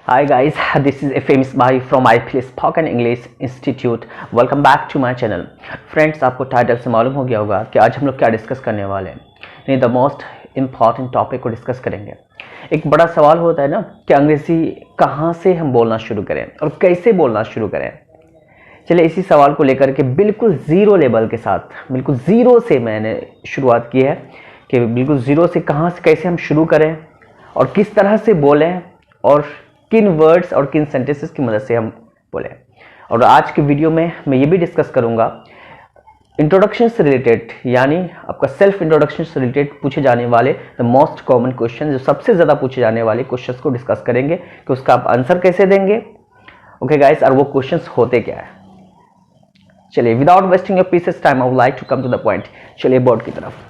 Hi guys, this is Famous Bhai from IPL Spoken English Institute. Welcome back to my channel. Friends, आपको title से मालूम हो गया होगा कि आज हम लोग क्या डिस्कस करने वाले हैं। नहीं, द मोस्ट इम्पॉर्टेंट टॉपिक को डिस्कस करेंगे। एक बड़ा सवाल होता है ना कि अंग्रेजी कहाँ से हम बोलना शुरू करें और कैसे बोलना शुरू करें। चलिए इसी सवाल को लेकर के बिल्कुल ज़ीरो लेवल के साथ, बिल्कुल ज़ीरो से मैंने शुरुआत की है कि बिल्कुल ज़ीरो से कहाँ से कैसे हम शुरू करें और किस तरह से बोलें और किन वर्ड्स और किन सेंटेंसेस की मदद से हम बोलें। और आज के वीडियो में मैं ये भी डिस्कस करूंगा इंट्रोडक्शन से रिलेटेड, यानी आपका सेल्फ इंट्रोडक्शन से रिलेटेड पूछे जाने वाले द मोस्ट कॉमन क्वेश्चन, जो सबसे ज़्यादा पूछे जाने वाले क्वेश्चंस को डिस्कस करेंगे कि उसका आप आंसर कैसे देंगे। ओके गाइस, और वो क्वेश्चंस होते क्या है। चलिए without wasting your precious time I would like to come to the point. चलिए बोर्ड की तरफ।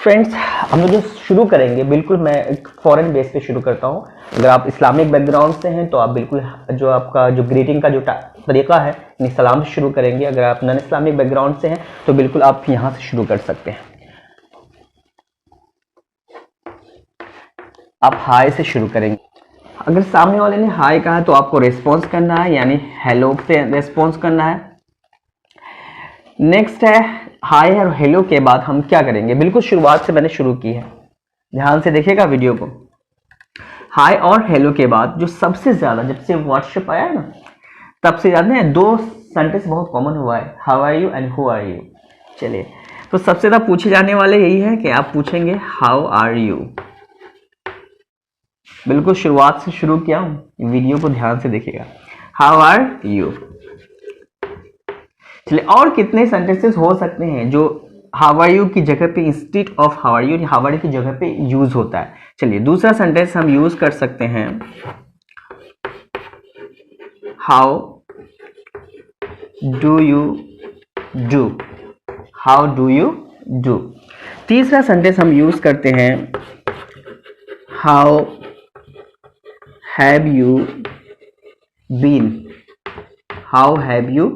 फ्रेंड्स, हम लोग जो शुरू करेंगे, बिल्कुल मैं एक फॉरेन बेस पे शुरू करता हूँ। अगर आप इस्लामिक बैकग्राउंड से हैं तो आप बिल्कुल जो आपका जो ग्रीटिंग का जो तरीका है यानी सलाम से शुरू करेंगे। अगर आप नॉन इस्लामिक बैकग्राउंड से हैं तो बिल्कुल आप यहाँ से शुरू कर सकते हैं। आप हाय से शुरू करेंगे। अगर सामने वाले ने हाय कहा तो आपको रिस्पॉन्स करना है, यानी हेलो से रिस्पॉन्स करना है। नेक्स्ट है हाय और हेलो के बाद हम क्या करेंगे, बिल्कुल शुरुआत से मैंने शुरू की है, ध्यान से देखिएगा वीडियो को। हाय और हेलो के बाद जो सबसे ज्यादा, जब से व्हाट्सएप आया है ना तब से ज्यादा है, दो सेंटेंस बहुत कॉमन हुआ है, how are you and who are you. चलिए, तो सबसे ज्यादा पूछे जाने वाले यही है कि आप पूछेंगे हाउ आर यू। बिल्कुल शुरुआत से शुरू किया हूं, वीडियो को ध्यान से देखिएगा। How are you. चलिए, और कितने सेंटेंसेस हो सकते हैं जो हाउ आर यू की जगह पे instead of how are you, how are you की जगह पे यूज होता है। चलिए दूसरा सेंटेंस हम यूज कर सकते हैं, how do you do. How do you do. तीसरा सेंटेंस हम यूज करते हैं, how have you been. How have you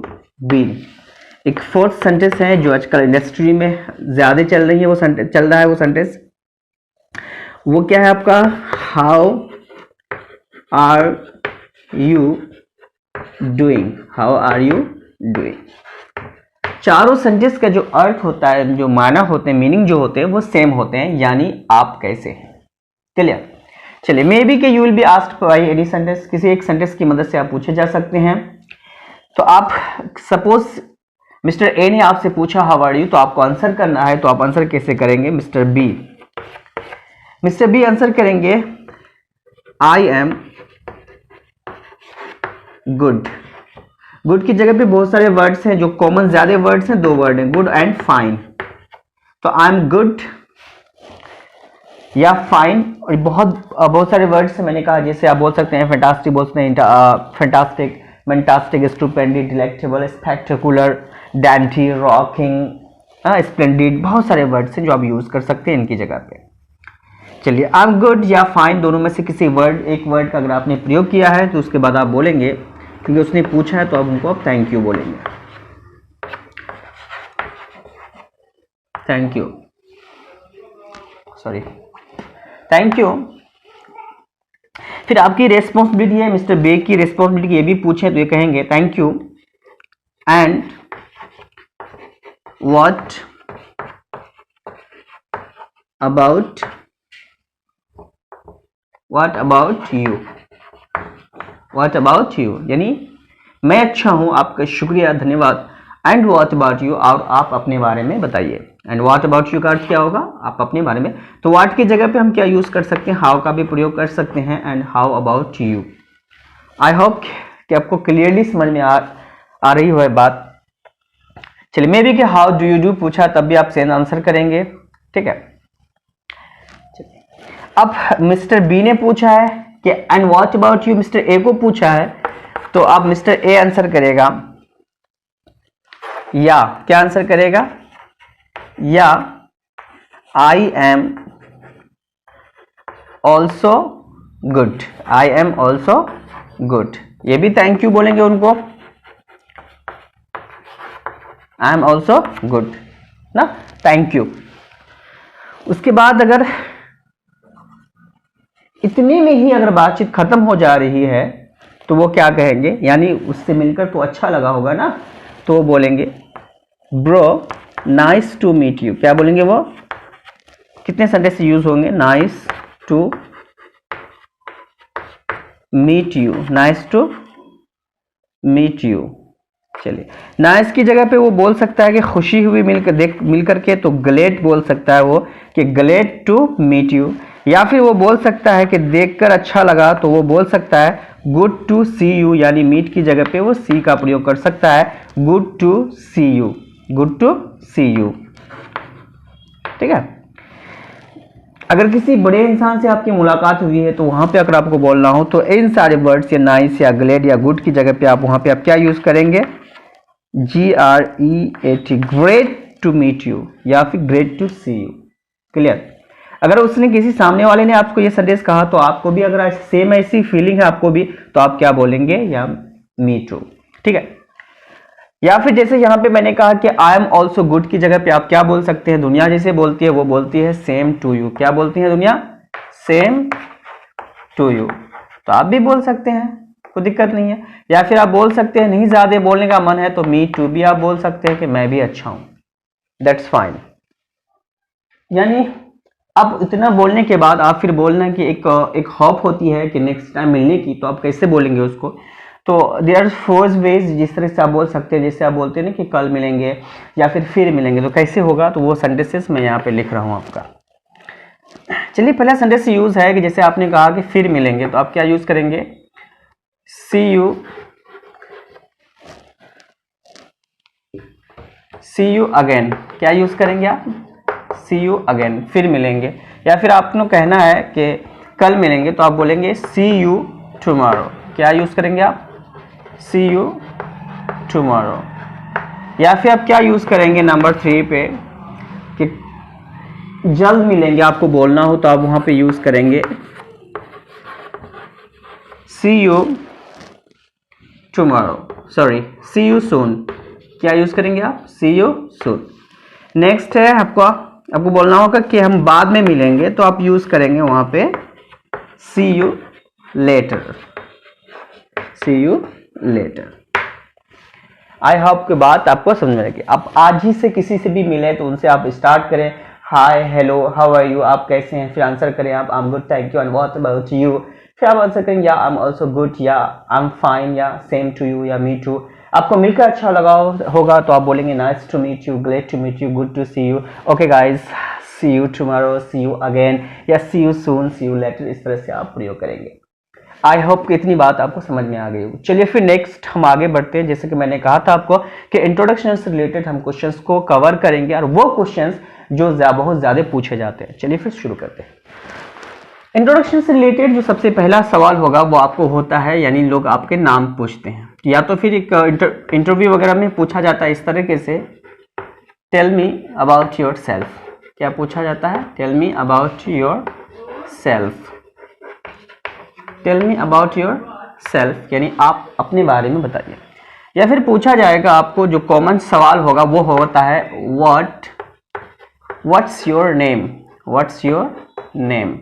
been. एक फोर्थ सेंटेंस है जो आजकल इंडस्ट्री में ज्यादा चल रही है, वो सेंटेंस चल रहा है, वो सेंटेंस वो क्या है आपका, how are you doing. How are you doing. चारों सेंटेंस का जो अर्थ होता है, जो माना होते हैं, मीनिंग जो होते हैं वो सेम होते हैं, यानी आप कैसे हैं। क्लियर। चलिए, मे बी के you will be asked by any sentence, किसी एक सेंटेंस की मदद से आप पूछे जा सकते हैं। तो आप सपोज मिस्टर ए ने आपसे पूछा हाउ आर यू, तो आपको आंसर करना है, तो आप आंसर कैसे करेंगे। मिस्टर बी आंसर करेंगे आई एम गुड। गुड की जगह पे बहुत सारे वर्ड्स हैं जो कॉमन, ज्यादा वर्ड्स हैं, दो वर्ड हैं, गुड एंड फाइन। तो आई एम गुड या फाइन, और बहुत सारे वर्ड्स हैं मैंने कहा, जैसे आप बोल सकते हैं फैंटास्टिक, बोल सकते हैं fantastic, fantastic, stupendous, delectable, spectacular, dainty, rocking, splendid, बहुत सारे वर्ड्स हैं जो आप यूज कर सकते हैं इनकी जगह पे। चलिए, आई एम गुड या फाइन, दोनों में से किसी एक वर्ड का अगर आपने प्रयोग किया है तो उसके बाद आप बोलेंगे, क्योंकि उसने पूछा है तो अब उनको आप थैंक यू बोलेंगे। Thank you, sorry, thank you. फिर आपकी रेस्पॉन्सिबिलिटी है, मिस्टर बे की रेस्पॉन्सिबिलिटी ये भी पूछे तो ये कहेंगे thank you and what about you. What about you यानी मैं अच्छा हूं, आपका शुक्रिया, धन्यवाद। एंड व्हाट अबाउट यू, और आप अपने बारे में बताइए। एंड व्हाट अबाउट यू का अर्थ क्या होगा, आप अपने बारे में। तो व्हाट की जगह पे हम क्या यूज कर सकते हैं, हाउ का भी प्रयोग कर सकते हैं, and how about you. I hope कि आपको क्लियरली समझ में आ रही हो बात। चलिए, मे बी कि हाउ डू यू डू पूछा तब भी आप सेम आंसर करेंगे, ठीक है। अब मिस्टर बी ने पूछा है कि and what about you, mister A को पूछा है, तो अब मिस्टर ए आंसर करेगा या क्या आंसर करेगा, या I am also good. I am also good, ये भी थैंक यू बोलेंगे उनको, आई एम ऑल्सो गुड ना, थैंक यू। उसके बाद अगर इतने में ही अगर बातचीत खत्म हो जा रही है तो वो क्या कहेंगे, यानी उससे मिलकर तो अच्छा लगा होगा ना, तो वो बोलेंगे bro nice to meet you. क्या बोलेंगे वो, कितने सेंटेंस यूज होंगे, nice to meet you, nice to meet you. चलिए, नाइस की जगह पे वो बोल सकता है कि खुशी हुई मिलकर के, तो ग्लेड बोल सकता है वो कि ग्लेड टू मीट यू। या फिर वो बोल सकता है कि देखकर अच्छा लगा, तो वो बोल सकता है गुड टू सी यू, यानी मीट की जगह पे वो सी का प्रयोग कर सकता है, good to see you, good to see you. ठीक है, अगर किसी बड़े इंसान से आपकी मुलाकात हुई है तो वहां पे अगर आपको बोलना हो तो इन सारे वर्ड्स या नाइस या ग्लेड या गुड की जगह पे आप वहां पे आप क्या यूज करेंगे, GREAT, great to meet you या फिर great to see you. Clear. अगर उसने किसी सामने वाले ने आपको ये संदेश कहा तो आपको भी अगर सेम ऐसी फीलिंग है आपको भी, तो आप क्या बोलेंगे, या मी टू। ठीक है, या फिर जैसे यहां पे मैंने कहा कि आई एम ऑल्सो गुड की जगह पे आप क्या बोल सकते हैं, दुनिया जैसे बोलती है वो बोलती है सेम टू यू। क्या बोलती है दुनिया, सेम टू यू, तो आप भी बोल सकते हैं, कोई दिक्कत नहीं है। या फिर आप बोल सकते हैं नहीं ज्यादा बोलने का मन है तो मी टू भी आप बोल सकते हैं कि मैं भी अच्छा हूं, दैट्स फाइन। यानी अब इतना बोलने के बाद आप फिर बोलना कि एक होप होती है कि नेक्स्ट टाइम मिलने की, तो आप कैसे बोलेंगे उसको, तो देयर आर 4 वेज जिस तरह से आप बोल सकते हैं। जैसे आप बोलते हैं ना कि कल मिलेंगे या फिर मिलेंगे, तो कैसे होगा, तो वो सेंटेंसेस मैं यहाँ पे लिख रहा हूँ आपका। चलिए, पहला सेंटेंस यूज है कि जैसे आपने कहा कि फिर मिलेंगे, तो आप क्या यूज करेंगे, सी यू अगेन। क्या यूज करेंगे आप, सी यू अगेन, फिर मिलेंगे। या फिर आपको कहना है कि कल मिलेंगे, तो आप बोलेंगे सी यू टुमारो। क्या यूज करेंगे आप, सी यू टुमारो। या फिर आप क्या यूज करेंगे नंबर 3 पे कि जल्द मिलेंगे, आपको बोलना हो तो आप वहां पे यूज करेंगे see you tomorrow, sorry see you soon. क्या यूज करेंगे आप, सी यू सून। नेक्स्ट है आपको बोलना होगा कि हम बाद में मिलेंगे, तो आप यूज करेंगे वहां पे see you later, see you later. I hope की बात आपको समझ में आएगी। आप आज ही से किसी से भी मिले तो उनसे आप स्टार्ट करें hi hello how are you, आप कैसे हैं, फिर आंसर करें आप I am good thank you and what about you, फिर आप आंसर करें या आई एम आल्सो गुड, या आई एम फाइन, या सेम टू यू, या मी टू। आपको मिलकर अच्छा लगा होगा तो आप बोलेंगे nice to meet you, glad to meet you, good to see you, okay guys, see you tomorrow, see you again, या see you soon, see you later. इस तरह से आप प्रयोग करेंगे। आई होप कि इतनी बात आपको समझ में आ गई हो। चलिए फिर नेक्स्ट हम आगे बढ़ते हैं। जैसे कि मैंने कहा था आपको कि इंट्रोडक्शन से रिलेटेड हम क्वेश्चंस को कवर करेंगे, और वो क्वेश्चंस जो बहुत ज्यादा पूछे जाते हैं। चलिए फिर शुरू करते हैं। इंट्रोडक्शन से रिलेटेड जो सबसे पहला सवाल होगा वो आपको होता है, यानी लोग आपके नाम पूछते हैं, या तो फिर एक इंटरव्यू वगैरह में पूछा जाता है इस तरीके से, tell me about yourself. क्या पूछा जाता है, tell me about yourself, tell me about yourself, यानी आप अपने बारे में बताइए। या फिर पूछा जाएगा आपको, जो कॉमन सवाल होगा वो होता है what's your name, what's your name.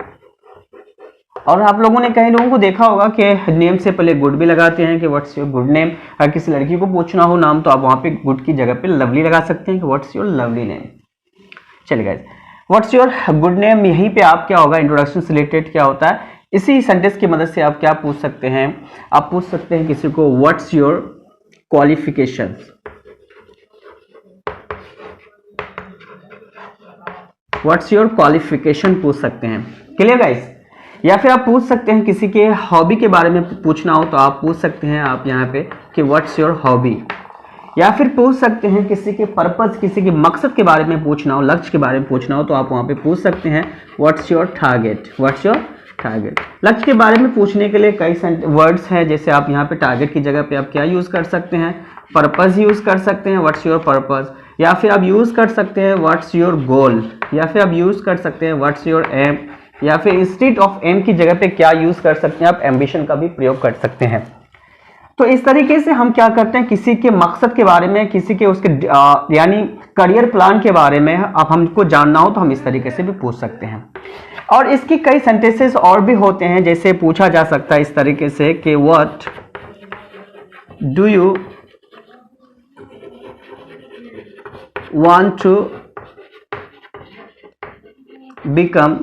और आप लोगों ने कई लोगों को देखा होगा कि नेम से पहले गुड भी लगाते हैं कि व्हाट्स योर गुड नेम। अगर किसी लड़की को पूछना हो नाम तो आप वहां पे गुड की जगह पे लवली लगा सकते हैं कि व्हाट्स योर लवली नेम। चलिए guys, what's your good name, यहीं पे आप क्या होगा, इंट्रोडक्शन से रिलेटेड क्या होता है, इसी सेंटेंस की मदद से आप क्या पूछ सकते हैं, आप पूछ सकते हैं किसी को what's your qualifications, what's your qualification पूछ सकते हैं। Clear guys. या फिर आप पूछ सकते हैं किसी के हॉबी के बारे में पूछना हो तो आप पूछ सकते हैं आप यहाँ पे कि व्हाट्स योर हॉबी। या फिर पूछ सकते हैं किसी के पर्पस, किसी के मकसद के बारे में पूछना हो, लक्ष्य के बारे में पूछना हो तो आप वहां पे पूछ सकते हैं what's your target, what's your target. लक्ष्य के बारे में पूछने के लिए कई वर्ड्स हैं, जैसे आप यहाँ पे टारगेट की जगह पे आप क्या यूज कर सकते हैं, पर्पस यूज कर सकते हैं, व्हाट्स योर पर्पस। या फिर आप यूज कर सकते हैं व्हाट्स योर गोल, या फिर आप यूज कर सकते हैं व्हाट्स योर एम, या फिर इंस्टेड ऑफ एम की जगह पे क्या यूज कर सकते हैं, आप एम्बिशन का भी प्रयोग कर सकते हैं। तो इस तरीके से हम क्या करते हैं, किसी के मकसद के बारे में, किसी के उसके यानी करियर प्लान के बारे में अब हमको जानना हो तो हम इस तरीके से भी पूछ सकते हैं। और इसकी कई सेंटेंसेस और भी होते हैं, जैसे पूछा जा सकता है इस तरीके से कि what do you want to become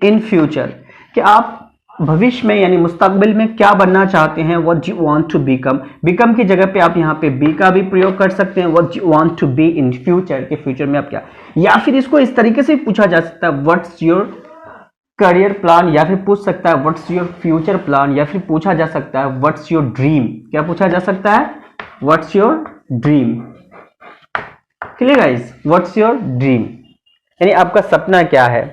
in future, कि आप भविष्य में यानी मुस्तकबिल में क्या बनना चाहते हैं। What you want to become, become की जगह पे आप यहाँ पे बी का भी प्रयोग कर सकते हैं। What you want to be in future, के फ्यूचर में आप क्या, या फिर इसको इस तरीके से पूछा जा सकता है व्हाट्स योर करियर प्लान, या फिर पूछ सकता है व्हाट्स योर फ्यूचर प्लान, या फिर पूछा जा सकता है व्हाट्स योर ड्रीम। क्या पूछा जा सकता है? What's your dream. Clear guys? What's your dream यानी आपका सपना क्या है,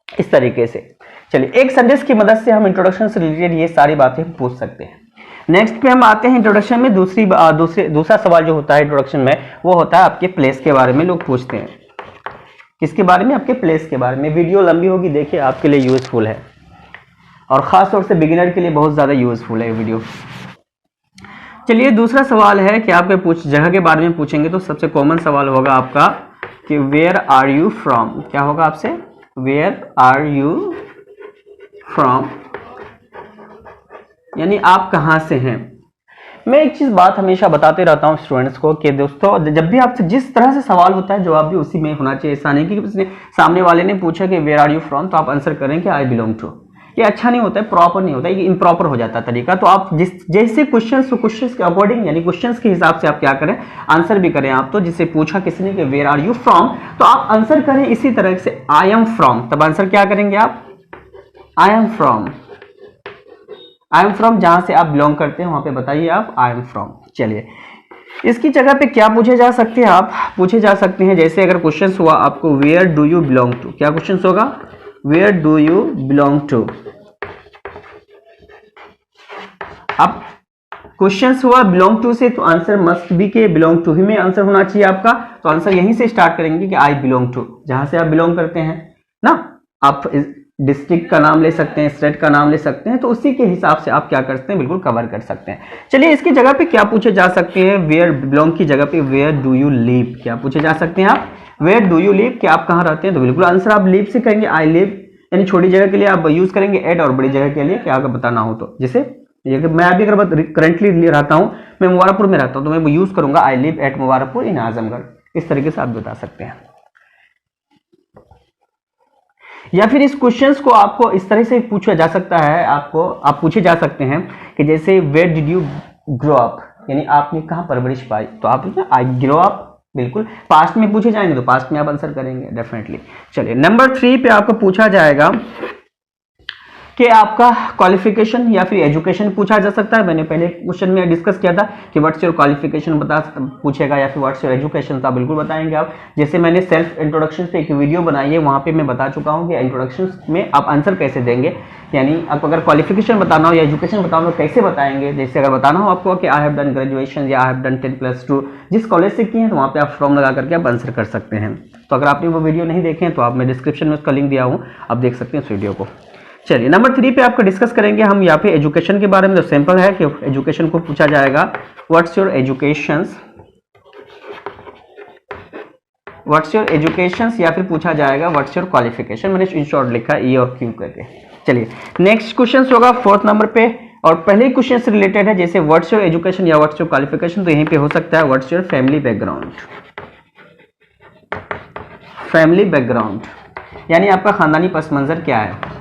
इस तरीके से। चलिए, एक सेंटेंस की मदद से हम इंट्रोडक्शन से रिलेटेड ये सारी बातें पूछ सकते हैं। नेक्स्ट पे हम आते हैं इंट्रोडक्शन में। दूसरा सवाल जो होता है इंट्रोडक्शन में, वो होता है आपके प्लेस के बारे में। लोग पूछते हैं किसके बारे में? आपके प्लेस के बारे में। वीडियो लंबी होगी, देखिए आपके लिए यूजफुल है, और खास तौर से बिगिनर के लिए बहुत ज्यादा यूजफुल है वीडियो। चलिए, दूसरा सवाल है कि आपके जगह के बारे में पूछेंगे, तो सबसे कॉमन सवाल होगा आपका कि वेयर आर यू फ्रॉम। क्या होगा आपसे? वेयर आर यू फ्रॉम, यानी आप कहां से हैं। मैं एक चीज बात हमेशा बताते रहता हूं स्टूडेंट्स को कि दोस्तों, जब भी आपसे जिस तरह से सवाल होता है जवाब भी उसी में होना चाहिए। ऐसा नहीं कि उसने सामने वाले ने पूछा कि वेयर आर यू फ्रॉम, तो आप आंसर करें कि आई बिलोंग टू। ये अच्छा नहीं होता है, प्रॉपर नहीं होता है, ये इम्प्रॉपर हो जाता है तरीका। तो आप जैसे क्वेश्चंस के अकॉर्डिंग यानी क्वेश्चंस के हिसाब से आप क्या करें, आंसर भी करें। आप तो जिससे पूछा किसी ने कि वेयर आर यू फ्रॉम, तो आप आंसर करें इसी तरह से आई एम फ्रॉम। तब आंसर क्या करेंगे आप? I am from. I am from जहां से आप बिलोंग करते हैं वहां पे बताइए आप आई एम फ्रॉम। चलिए, इसकी जगह पे क्या पूछे जा सकते हैं? आप पूछे जा सकते हैं, जैसे अगर क्वेश्चन हुआ आपको where do you belong to. क्या क्वेश्चन होगा? Where do you belong to. अब क्वेश्चन हुआ बिलोंग टू से, तो आंसर मस्ट बी के बिलोंग टू ही में आंसर होना चाहिए आपका। तो आंसर यहीं से स्टार्ट करेंगे कि आई बिलोंग टू, जहां से आप बिलोंग करते हैं ना। आप डिस्ट्रिक्ट का नाम ले सकते हैं, स्टेट का नाम ले सकते हैं, तो उसी के हिसाब से आप क्या कर सकते हैं, बिल्कुल कवर कर सकते हैं। चलिए, इसकी जगह पे क्या पूछे जा सकते हैं? वेयर बिलोंग की जगह पे वेयर डू यू लिव। क्या पूछे जा सकते हैं आप? वेयर डू यू लिव, कि आप कहाँ रहते हैं। तो बिल्कुल आंसर आप लिव से करेंगे, आई लिव। यानी छोटी जगह के लिए आप यूज करेंगे एट, और बड़ी जगह के लिए क्या अगर बताना हो तो, जैसे मैं अभी अगर करंटली रहता हूं, मैं मुबारकपुर में रहता हूं, तो मैं यूज करूंगा आई लिव एट मुबारकपुर इन आजमगढ़। इस तरीके से आप बता सकते हैं। या फिर इस क्वेश्चंस को आपको इस तरह से पूछा जा सकता है, आप पूछे जा सकते हैं कि जैसे where did you grow up, यानी आपने कहां परवरिश पाई। तो आप आई ग्रो अप, बिल्कुल पास्ट में पूछे जाएंगे तो पास्ट में आप आंसर करेंगे डेफिनेटली। चलिए, नंबर 3 पे आपको पूछा जाएगा कि आपका क्वालिफिकेशन या फिर एजुकेशन पूछा जा सकता है। मैंने पहले क्वेश्चन में डिस्कस किया था कि व्हाट्स योर क्वालिफिकेशन पूछेगा, या फिर व्हाट्स योर एजुकेशन, तो बिल्कुल बताएंगे आप। जैसे मैंने सेल्फ इंट्रोडक्शन पे एक वीडियो बनाई है, वहां पे मैं बता चुका हूं कि इंट्रोडक्शन में आप आंसर कैसे देंगे। यानी आपको अगर क्वालिफिकेशन बताना हो या एजुकेशन बताना हो कैसे बताएंगे। जैसे अगर बताना हो आपको कि आई हैव डन ग्रेजुएशन या आई हैव डन 10+2 जिस कॉलेज से किए हैं, तो वहाँ पे आप फॉर्म लगा करके आप आंसर कर सकते हैं। तो अगर आपने वो वीडियो नहीं देखे हैं तो आप, मैं डिस्क्रिप्शन में उसका लिंक दिया हूँ, आप देख सकते हैं उस वीडियो को। चलिए, नंबर 3 पे आपको डिस्कस करेंगे हम यहाँ पे एजुकेशन के बारे में। तो सिंपल है कि एजुकेशन को पूछा जाएगा what's your educations, what's your educations, या फिर पूछा जाएगा व्हाट्स योर क्वालिफिकेशन। मैंने इन शॉर्ट लिखा ई और क्यू करके। चलिए, नेक्स्ट क्वेश्चन होगा 4th नंबर पे, और पहले क्वेश्चन से रिलेटेड है, जैसे व्हाट्स योर एजुकेशन या व्हाट्स योर क्वालिफिकेशन, तो यहीं पे हो सकता है what's your family background. Family background यानी आपका खानदानी पस मंजर क्या है,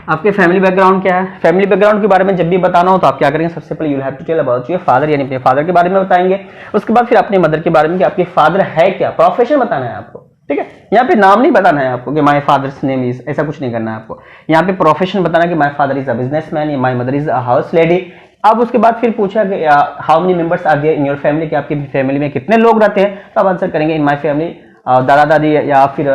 आपके फैमिली बैकग्राउंड क्या है। फैमिली बैकग्राउंड के बारे में जब भी बताना हो तो आप क्या करेंगे, सबसे पहले you have to tell about your father, यानी अपने फादर के बारे में बताएंगे। उसके बाद फिर अपने मदर के बारे में कि आपके फादर है क्या, प्रोफेशन बताना है आपको। ठीक है, यहाँ पे नाम नहीं बताना है आपको कि माय फादर्स नेम इज, ऐसा कुछ नहीं करना है आपको। यहाँ पे प्रोफेशन बताना कि my father is a businessman, my mother is a house lady. अब उसके बाद फिर पूछा कि how many members are there in your family, कि आपकी फैमिली में कितने लोग रहते हैं। तो आप आंसर करेंगे इन माय फैमिली, दादा दादी या फिर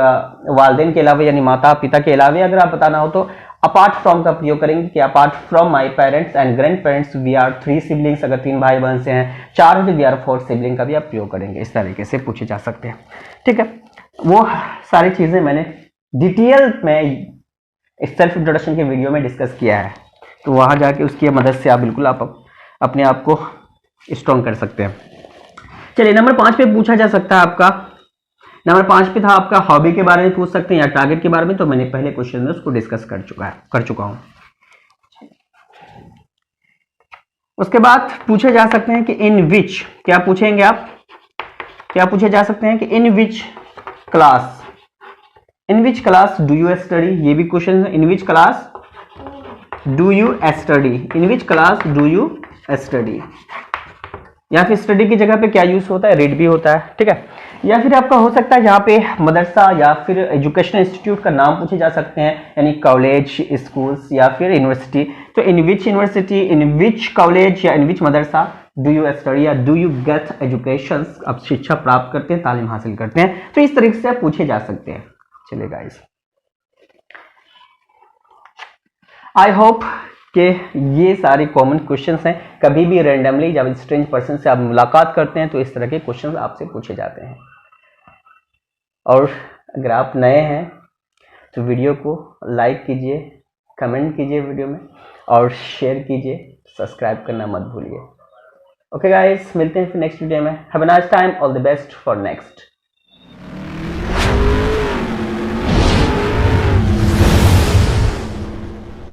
वालदेन के अलावा यानी माता पिता के अलावा अगर आप बताना हो तो अपार्ट फ्रॉम का प्रयोग करेंगे कि apart from my parents and grandparents we are 3 siblings, अगर 3 भाई बहन से हैं, 4 है तो वी आर 4 सिबलिंग का भी आप प्रयोग करेंगे। इस तरीके से पूछे जा सकते हैं। ठीक है, वो सारी चीजें मैंने डिटेल में सेल्फ इंट्रोडक्शन के वीडियो में डिस्कस किया है, तो वहां जाके उसकी मदद से आप बिल्कुल आप अपने आप को स्ट्रॉन्ग कर सकते हैं। चलिए नंबर 5 पे पूछा जा सकता है आपका, नंबर 5 पे था आपका हॉबी के बारे में पूछ सकते हैं या टारगेट के बारे में, तो मैंने पहले क्वेश्चन में उसको डिस्कस कर चुका हूं। उसके बाद पूछे जा सकते हैं कि इन विच, क्या पूछेंगे आप, क्या पूछे जा सकते हैं कि in which class do you study, ये भी क्वेश्चन है। In which class do you study, in which class do you study, या फिर स्टडी की जगह पे क्या यूज होता है, रीड भी होता है, ठीक है। या फिर आपका हो सकता है यहाँ पे मदरसा या फिर एजुकेशनल इंस्टीट्यूट का नाम पूछे जा सकते हैं, यानी कॉलेज, स्कूल्स या फिर यूनिवर्सिटी। तो इन which university, in which college या इन विच मदरसा डू यू स्टडी या डू यू गेट एजुकेशन, आप शिक्षा प्राप्त करते हैं, तालीम हासिल करते हैं। तो इस तरीके से पूछे जा सकते हैं। चलिए गाइस, आई होप कि ये सारे कॉमन क्वेश्चंस हैं। कभी भी रैंडमली जब स्ट्रेंज पर्सन से आप मुलाकात करते हैं तो इस तरह के क्वेश्चंस आपसे पूछे जाते हैं। और अगर आप नए हैं तो वीडियो को लाइक कीजिए, कमेंट कीजिए वीडियो में और शेयर कीजिए, सब्सक्राइब करना मत भूलिए। ओके गाइस, मिलते हैं फिर नेक्स्ट वीडियो में। Have a nice time, all the best for next.